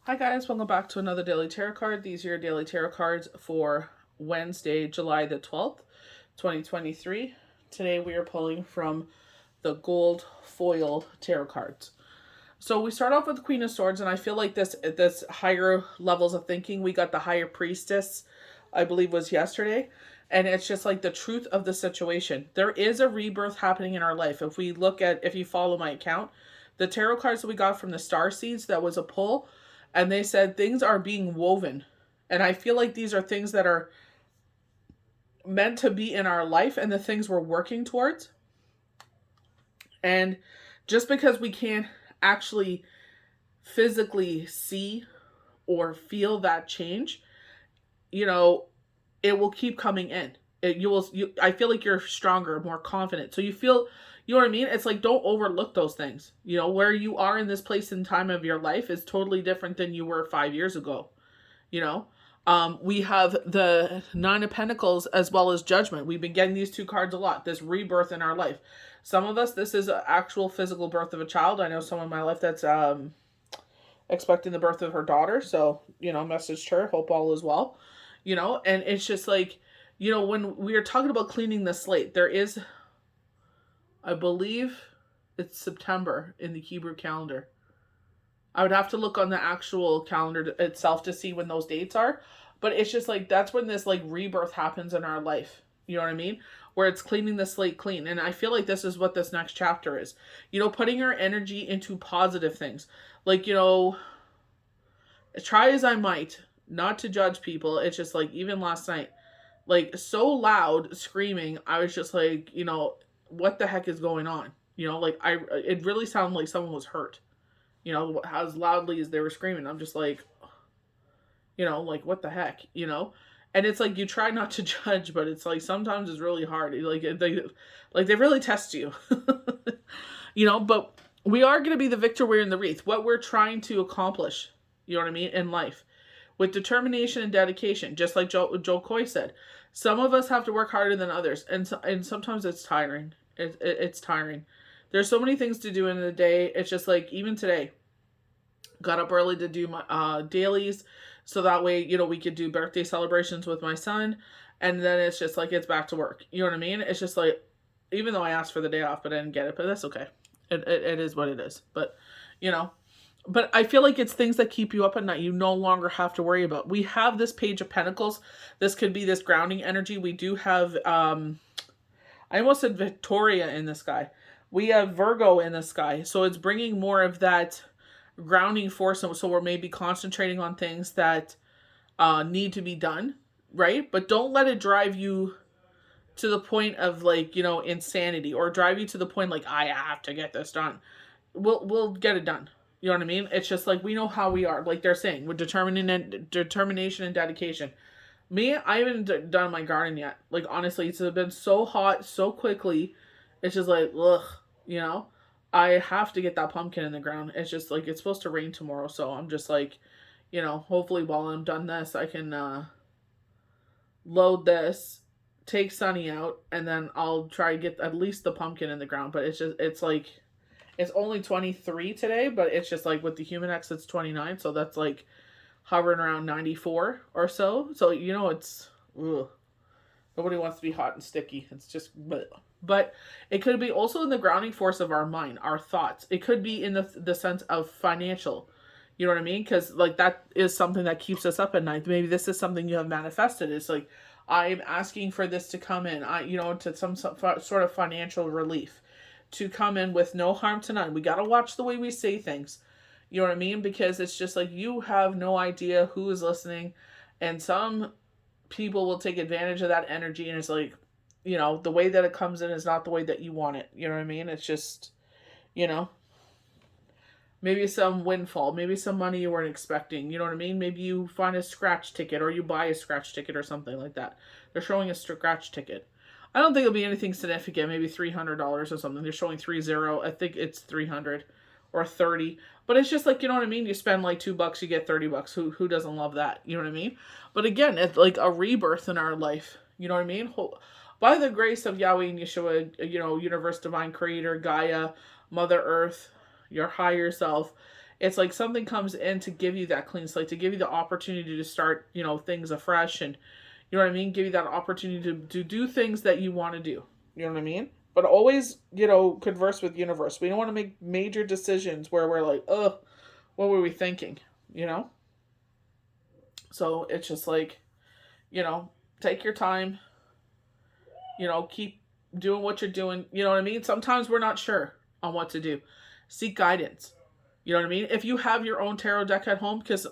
Hi guys, welcome back to another daily tarot card. These are your daily tarot cards for Wednesday, July the 12th, 2023. Today we are pulling from the gold foil tarot cards. So we start off with the Queen of Swords, and I feel like this higher levels of thinking. We got the Higher Priestess, I believe was yesterday, and it's just like the truth of the situation. There is a rebirth happening in our life. If you follow my account, the tarot cards that we got from the Star Seeds, that was a pull, and they said things are being woven. And I feel like these are things that are meant to be in our life and the things we're working towards. And just because we can't actually physically see or feel that change, you know, it will keep coming in. I feel like you're stronger, more confident. So you know what I mean? It's like, don't overlook those things. You know, where you are in this place and time of your life is totally different than you were 5 years ago. You know, we have the Nine of Pentacles as well as Judgment. We've been getting these two cards a lot. This rebirth in our life. Some of us, this is an actual physical birth of a child. I know someone in my life that's expecting the birth of her daughter. So, messaged her. Hope all is well. And it's just like, when we are talking about cleaning the slate, there is, I believe it's September in the Hebrew calendar. I would have to look on the actual calendar itself to see when those dates are. But it's just like, that's when this like rebirth happens in our life. You know what I mean? Where it's cleaning the slate clean. And I feel like this is what this next chapter is. Putting our energy into positive things. Like, try as I might not to judge people. It's just like, even last night, like so loud screaming, I was just like, what the heck is going on? It really sounded like someone was hurt. As loudly as they were screaming. I'm just like, like what the heck, And it's like you try not to judge, but it's like sometimes it's really hard. They really test you, But we are going to be the victor wearing the wreath. What we're trying to accomplish, you know what I mean, in life, with determination and dedication, just like Joe Coy said. Some of us have to work harder than others, and sometimes it's tiring. It's tiring. There's so many things to do in the day. It's just like, even today, got up early to do my dailies, so that way, we could do birthday celebrations with my son, and then it's just like, it's back to work. You know what I mean? It's just like, even though I asked for the day off, but I didn't get it, but that's okay. It is what it is. But, but I feel like it's things that keep you up at night. You no longer have to worry about. We have this Page of Pentacles. This could be this grounding energy. We do have, I almost said Victoria in the sky. We have Virgo in the sky. So it's bringing more of that grounding force. So we're maybe concentrating on things that need to be done, right? But don't let it drive you to the point of like, insanity, or drive you to the point like, I have to get this done. We'll get it done. You know what I mean? It's just like, we know how we are. Like they're saying, with determination and dedication. Me, I haven't done my garden yet. Like, honestly, it's been so hot so quickly. It's just like, ugh, I have to get that pumpkin in the ground. It's just like, it's supposed to rain tomorrow. So I'm just like, hopefully while I'm done this, I can load this, take Sunny out, and then I'll try to get at least the pumpkin in the ground. But it's like, it's only 23 today, but it's just like with the Human-X, it's 29. So that's like hovering around 94 or so. So, it's, ugh. Nobody wants to be hot and sticky. It's just, bleh. But it could be also in the grounding force of our mind, our thoughts. It could be in the sense of financial. You know what I mean? Because like that is something that keeps us up at night. Maybe this is something you have manifested. It's like, I'm asking for this to come in, to some sort of financial relief, to come in with no harm to none. We got to watch the way we say things. You know what I mean? Because it's just like, you have no idea who is listening. And some people will take advantage of that energy. And it's like, the way that it comes in is not the way that you want it. You know what I mean? It's just, maybe some windfall, maybe some money you weren't expecting. You know what I mean? Maybe you find a scratch ticket, or you buy a scratch ticket or something like that. They're showing a scratch ticket. I don't think it'll be anything significant. Maybe $300 or something. They're showing 30. I think it's 300 or 30. But it's just like, you know what I mean? You spend like $2, you get $30. Who doesn't love that? You know what I mean? But again, it's like a rebirth in our life. You know what I mean? By the grace of Yahweh and Yeshua, universe, divine creator, Gaia, Mother Earth, your higher self, It's like something comes in to give you that clean slate, to give you the opportunity to start, things afresh, and you know what I mean? Give you that opportunity to do things that you want to do. You know what I mean? But always, converse with universe. We don't want to make major decisions where we're like, ugh, what were we thinking? You know? So it's just like, take your time, keep doing what you're doing. You know what I mean? Sometimes we're not sure on what to do. Seek guidance. You know what I mean? If you have your own tarot deck at home, because,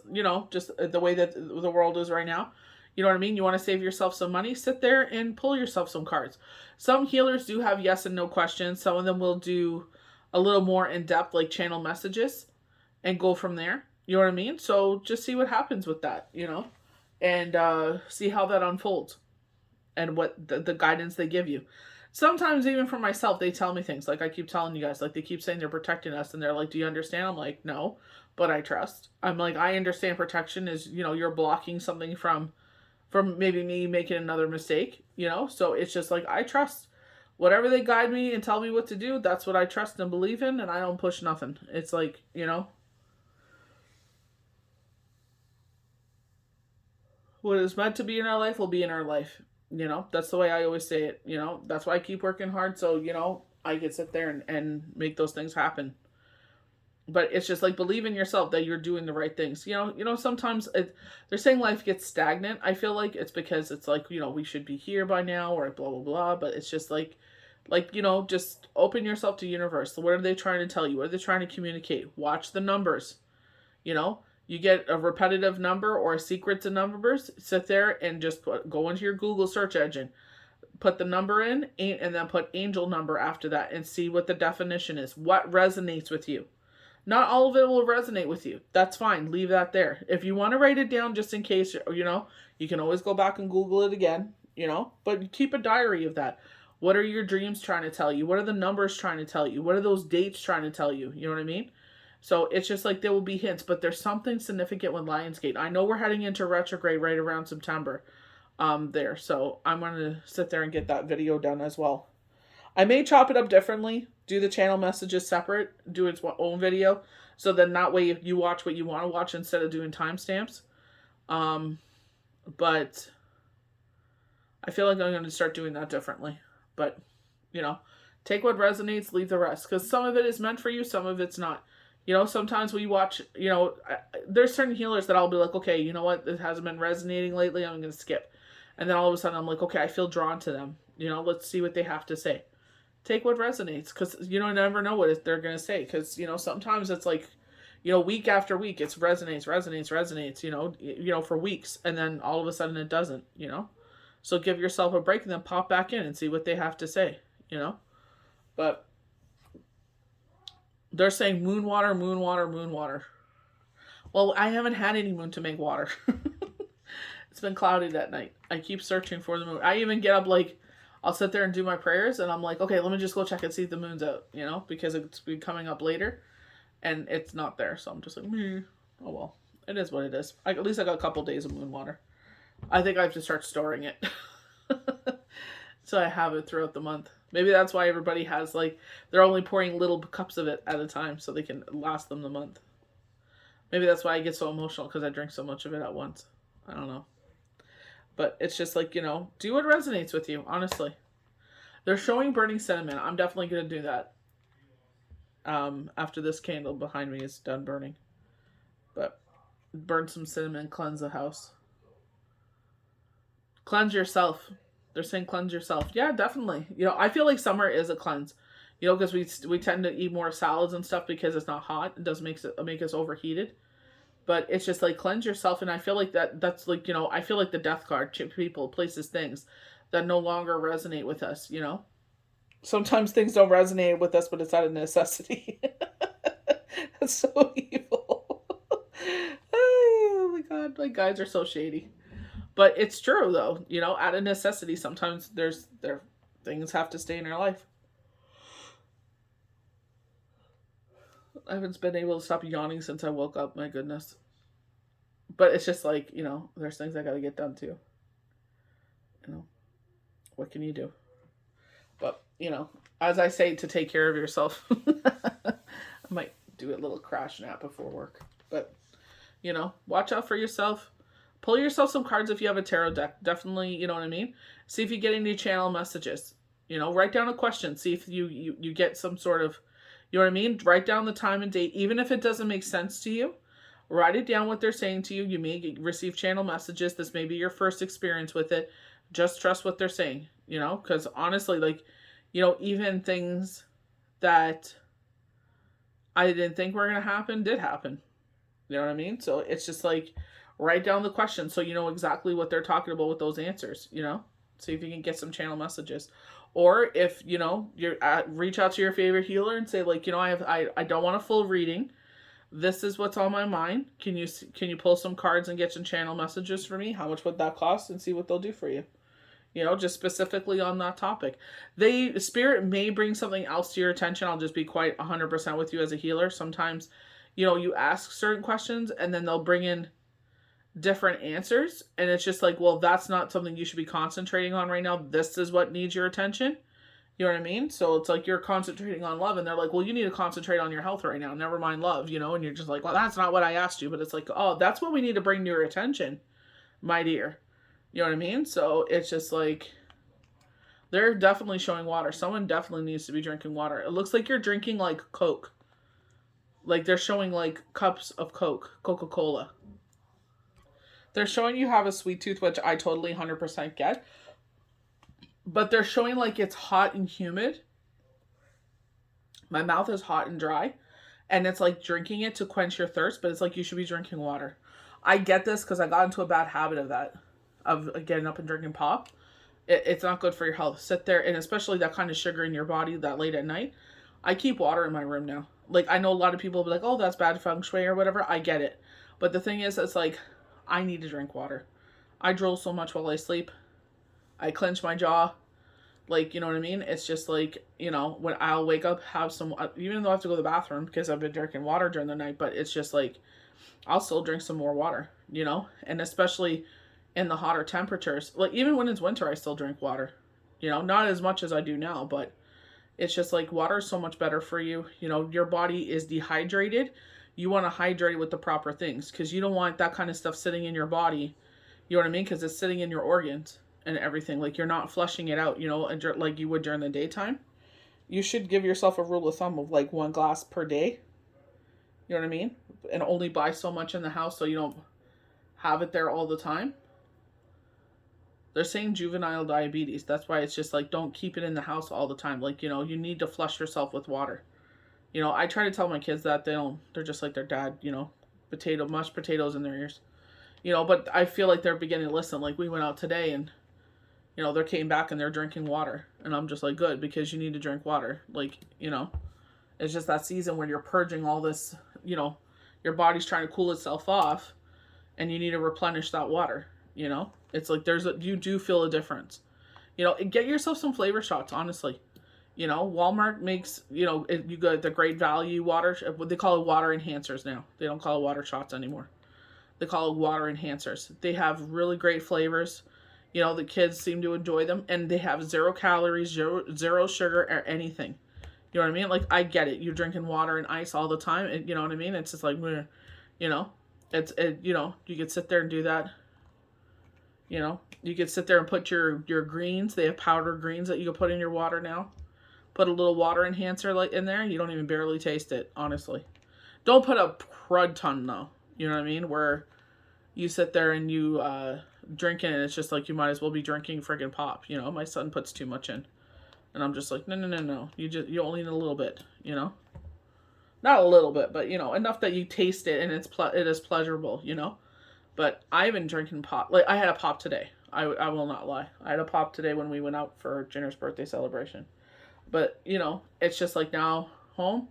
just the way that the world is right now, you know what I mean? You want to save yourself some money, sit there and pull yourself some cards. Some healers do have yes and no questions. Some of them will do a little more in depth, like channel messages, and go from there. You know what I mean? So just see what happens with that, and see how that unfolds and what the guidance they give you. Sometimes even for myself, they tell me things like I keep telling you guys, like they keep saying they're protecting us, and they're like, do you understand? I'm like, no, but I trust. I'm like, I understand protection is, you're blocking something from maybe me making another mistake, so it's just like, I trust whatever they guide me and tell me what to do. That's what I trust and believe in, and I don't push nothing. It's like, what is meant to be in our life will be in our life. That's the way I always say it. That's why I keep working hard. So, I can sit there and make those things happen. But it's just like, believe in yourself that you're doing the right things. Sometimes they're saying life gets stagnant. I feel like it's because it's like, we should be here by now, or blah, blah, blah. But it's just like, just open yourself to universe. What are they trying to tell you? What are they trying to communicate? Watch the numbers. You get a repetitive number or a sequence of numbers, sit there and just go into your Google search engine, put the number in, and then put angel number after that, and see what the definition is. What resonates with you? Not all of it will resonate with you. That's fine. Leave that there. If you want to write it down just in case, you can always go back and Google it again, but keep a diary of that. What are your dreams trying to tell you? What are the numbers trying to tell you? What are those dates trying to tell you? You know what I mean? So it's just like there will be hints, but there's something significant with Lionsgate. I know we're heading into retrograde right around September there. So I'm going to sit there and get that video done as well. I may chop it up differently, do the channel messages separate, do its own video. So then that way you watch what you want to watch instead of doing timestamps. But I feel like I'm going to start doing that differently. But, take what resonates, leave the rest. Because some of it is meant for you, some of it's not. Sometimes we watch, there's certain healers that I'll be like, okay, you know what, it hasn't been resonating lately, I'm going to skip. And then all of a sudden I'm like, okay, I feel drawn to them. Let's see what they have to say. Take what resonates, because you never know what they're going to say. Because, sometimes it's like, week after week, it's resonates, for weeks. And then all of a sudden it doesn't, So give yourself a break and then pop back in and see what they have to say, But they're saying moon water, moon water, moon water. Well, I haven't had any moon to make water. It's been cloudy that night. I keep searching for the moon. I even get up, like, I'll sit there and do my prayers, and I'm like, okay, let me just go check and see if the moon's out, because it's been coming up later, and it's not there. So I'm just like, oh well, it is what it is. At least I got a couple days of moon water. I think I have to start storing it. So I have it throughout the month. Maybe that's why everybody has, like, they're only pouring little cups of it at a time so they can last them the month. Maybe that's why I get so emotional, because I drink so much of it at once. I don't know. But it's just like, do what resonates with you, honestly. They're showing burning cinnamon. I'm definitely going to do that. After this candle behind me is done burning. But burn some cinnamon, cleanse the house. Cleanse yourself. They're saying cleanse yourself. Yeah, definitely. I feel like summer is a cleanse. Because we tend to eat more salads and stuff because it's not hot. It doesn't make us overheated. But it's just like, cleanse yourself. And I feel like that's like, I feel like the death card, people, places, things that no longer resonate with us, Sometimes things don't resonate with us, but it's out of necessity. That's so evil. Oh my God, my guys are so shady. But it's true, though. Out of necessity, sometimes things have to stay in our life. I haven't been able to stop yawning since I woke up. My goodness. But it's just like, there's things I got to get done too. What can you do? But, as I say, to take care of yourself. I might do a little crash nap before work. But, you know, watch out for yourself. Pull yourself some cards if you have a tarot deck. Definitely, you know what I mean? See if you get any channel messages. You know, write down a question. See if you get some sort of, you know what I mean? Write down the time and date. Even if it doesn't make sense to you, write it down what they're saying to you. You may receive channel messages. This may be your first experience with it. Just trust what they're saying, you know? Because honestly, like, you know, even things that I didn't think were going to happen did happen. You know what I mean? So it's just like, write down the question so you know exactly what they're talking about with those answers, you know? See if you can get some channel messages. Or if, you know, reach out to your favorite healer and say, like, you know, I don't want a full reading. This is what's on my mind. Can you pull some cards and get some channel messages for me? How much would that cost? And see what they'll do for you. You know, just specifically on that topic. Spirit may bring something else to your attention. I'll just be quite 100% with you as a healer. Sometimes, you know, you ask certain questions and then they'll bring in different answers. And it's just like, well, that's not something you should be concentrating on right now. This is what needs your attention. You know what I mean? So it's like you're concentrating on love and they're like, well, you need to concentrate on your health right now. Never mind love, you know? And you're just like, well, that's not what I asked you. But it's like, oh, that's what we need to bring to your attention, my dear. You know what I mean? So it's just like, they're definitely showing water. Someone definitely needs to be drinking water. It looks like you're drinking like Coke. Like they're showing like cups of Coke, Coca-Cola. They're showing you have a sweet tooth, which I totally 100% get. But they're showing like it's hot and humid. My mouth is hot and dry. And it's like drinking it to quench your thirst, but it's like you should be drinking water. I get this because I got into a bad habit of that. Of getting up and drinking pop. It's not good for your health. Sit there, and especially that kind of sugar in your body that late at night. I keep water in my room now. Like, I know a lot of people will be like, oh, that's bad feng shui or whatever. I get it. But the thing is, it's like, I need to drink water. I drool so much while I sleep. I clench my jaw. Like, you know what I mean? It's just like, you know, when I'll wake up, have some, even though I have to go to the bathroom because I've been drinking water during the night, but it's just like, I'll still drink some more water, you know? And especially in the hotter temperatures, like even when it's winter, I still drink water, you know, not as much as I do now, but it's just like water is so much better for you. You know, your body is dehydrated. You want to hydrate with the proper things because you don't want that kind of stuff sitting in your body. You know what I mean? Because it's sitting in your organs and everything. Like you're not flushing it out, you know, like you would during the daytime. You should give yourself a rule of thumb of like 1 glass per day. You know what I mean? And only buy so much in the house so you don't have it there all the time. They're saying juvenile diabetes. That's why it's just like, don't keep it in the house all the time. Like, you know, you need to flush yourself with water. You know, I try to tell my kids that they're just like their dad, you know, mashed potatoes in their ears. You know, but I feel like they're beginning to listen. Like we went out today and, you know, they came back and they're drinking water. And I'm just like, good, because you need to drink water. Like, you know, it's just that season when you're purging all this, you know, your body's trying to cool itself off and you need to replenish that water, you know? It's like you do feel a difference. You know, get yourself some flavor shots, honestly. You know, Walmart makes, you know, you got the great value water, what they call it water enhancers now. They don't call it water shots anymore. They call it water enhancers. They have really great flavors. You know, the kids seem to enjoy them. And they have 0 calories, zero sugar, or anything. You know what I mean? Like, I get it. You're drinking water and ice all the time. And, you know what I mean? It's just like, you know, you know, you could sit there and do that. You know, you could sit there and put your greens. They have powdered greens that you can put in your water now. Put a little water enhancer like in there. You don't even barely taste it, honestly. Don't put a crud ton, though. You know what I mean? Where you sit there and you drink it and it's just like you might as well be drinking friggin' pop. You know, my son puts too much in. And I'm just like, no. You only need a little bit, you know? Not a little bit, but, you know, enough that you taste it and it is pleasurable, you know? But I've been drinking pop. Like, I had a pop today. I will not lie. I had a pop today when we went out for Jenner's birthday celebration. But, you know, it's just like now, home,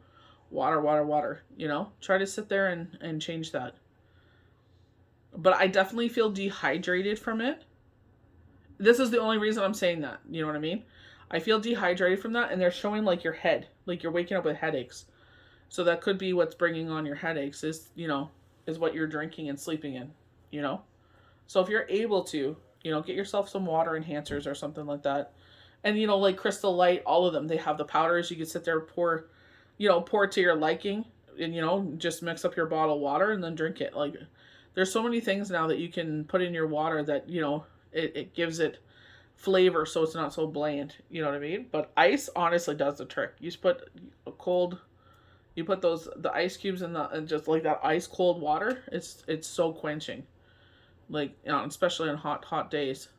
water, you know? Try to sit there and change that. But I definitely feel dehydrated from it. This is the only reason I'm saying that. You know what I mean? I feel dehydrated from that, and they're showing, like, your head. Like, you're waking up with headaches. So that could be what's bringing on your headaches is, you know, is what you're drinking and sleeping in. You know, so if you're able to, you know, get yourself some water enhancers or something like that. And, you know, like Crystal Light, all of them, they have the powders. You can sit there, pour to your liking. and you know, just mix up your bottle of water and then drink it. Like, there's so many things now that you can put in your water that, you know, it gives it flavor so it's not so bland. You know what I mean? But ice honestly does the trick. You just put a cold, you put the ice cubes in the, and just like that ice cold water, it's so quenching. Like, you know, especially on hot days.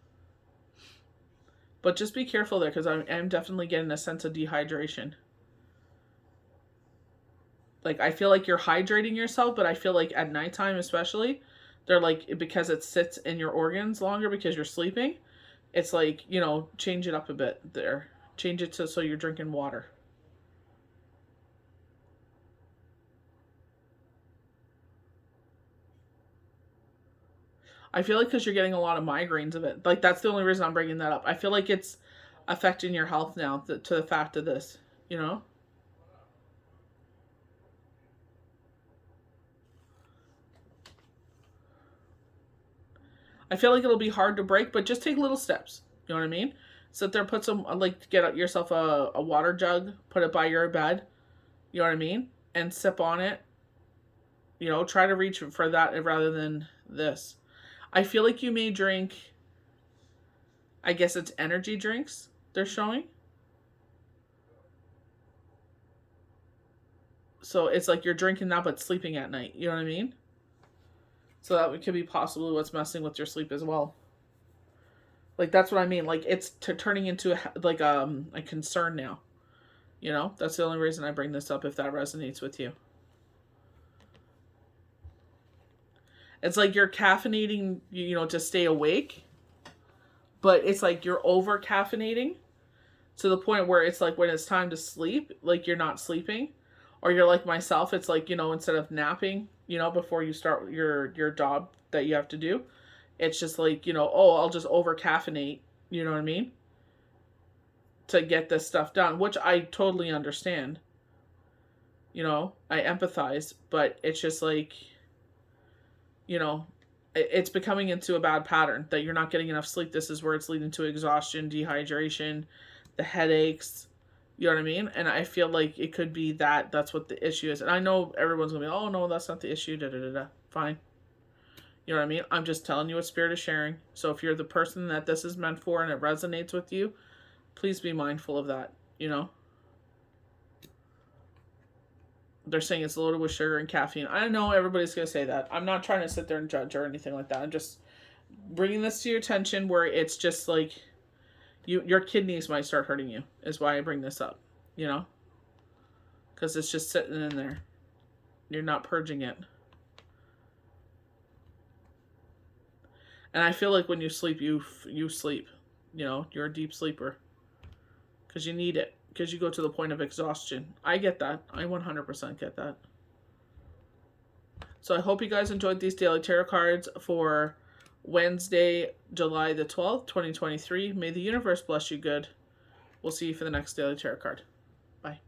But just be careful there, because I'm definitely getting a sense of dehydration. Like, I feel like you're hydrating yourself, but I feel like at nighttime especially, they're like, because it sits in your organs longer because you're sleeping, it's like, you know, change it up a bit there. Change it to so you're drinking water. I feel like because you're getting a lot of migraines of it. Like, that's the only reason I'm bringing that up. I feel like it's affecting your health now to the fact of this, you know? I feel like it'll be hard to break, but just take little steps. You know what I mean? Sit there, put some, like, get yourself a water jug, put it by your bed. You know what I mean? And sip on it. You know, try to reach for that rather than this. I feel like you may drink, I guess it's energy drinks they're showing. So it's like you're drinking that but sleeping at night. You know what I mean? So that could be possibly what's messing with your sleep as well. Like, that's what I mean. Like, it's turning into a concern now. You know, that's the only reason I bring this up, if that resonates with you. It's like you're caffeinating, you know, to stay awake, but it's like you're over caffeinating to the point where it's like when it's time to sleep, like you're not sleeping. Or you're like myself, it's like, you know, instead of napping, you know, before you start your job that you have to do, it's just like, you know, oh, I'll just over caffeinate, you know what I mean? To get this stuff done, which I totally understand. You know, I empathize, but it's just like, you know, it's becoming into a bad pattern that you're not getting enough sleep. This is where it's leading to exhaustion, dehydration, the headaches. You know what I mean? And I feel like it could be that's what the issue is. And I know everyone's going to be, oh, no, that's not the issue. Da, da, da, da. Fine. You know what I mean? I'm just telling you what Spirit is sharing. So if you're the person that this is meant for and it resonates with you, please be mindful of that, you know? They're saying it's loaded with sugar and caffeine. I know everybody's going to say that. I'm not trying to sit there and judge or anything like that. I'm just bringing this to your attention where it's just like, your kidneys might start hurting you, is why I bring this up, you know? Because it's just sitting in there. You're not purging it. And I feel like when you sleep, you sleep. You know, you're a deep sleeper. Because you need it. Because you go to the point of exhaustion. I get that. I 100% get that. So I hope you guys enjoyed these daily tarot cards for Wednesday, July the 12th, 2023. May the universe bless you good. We'll see you for the next daily tarot card. Bye.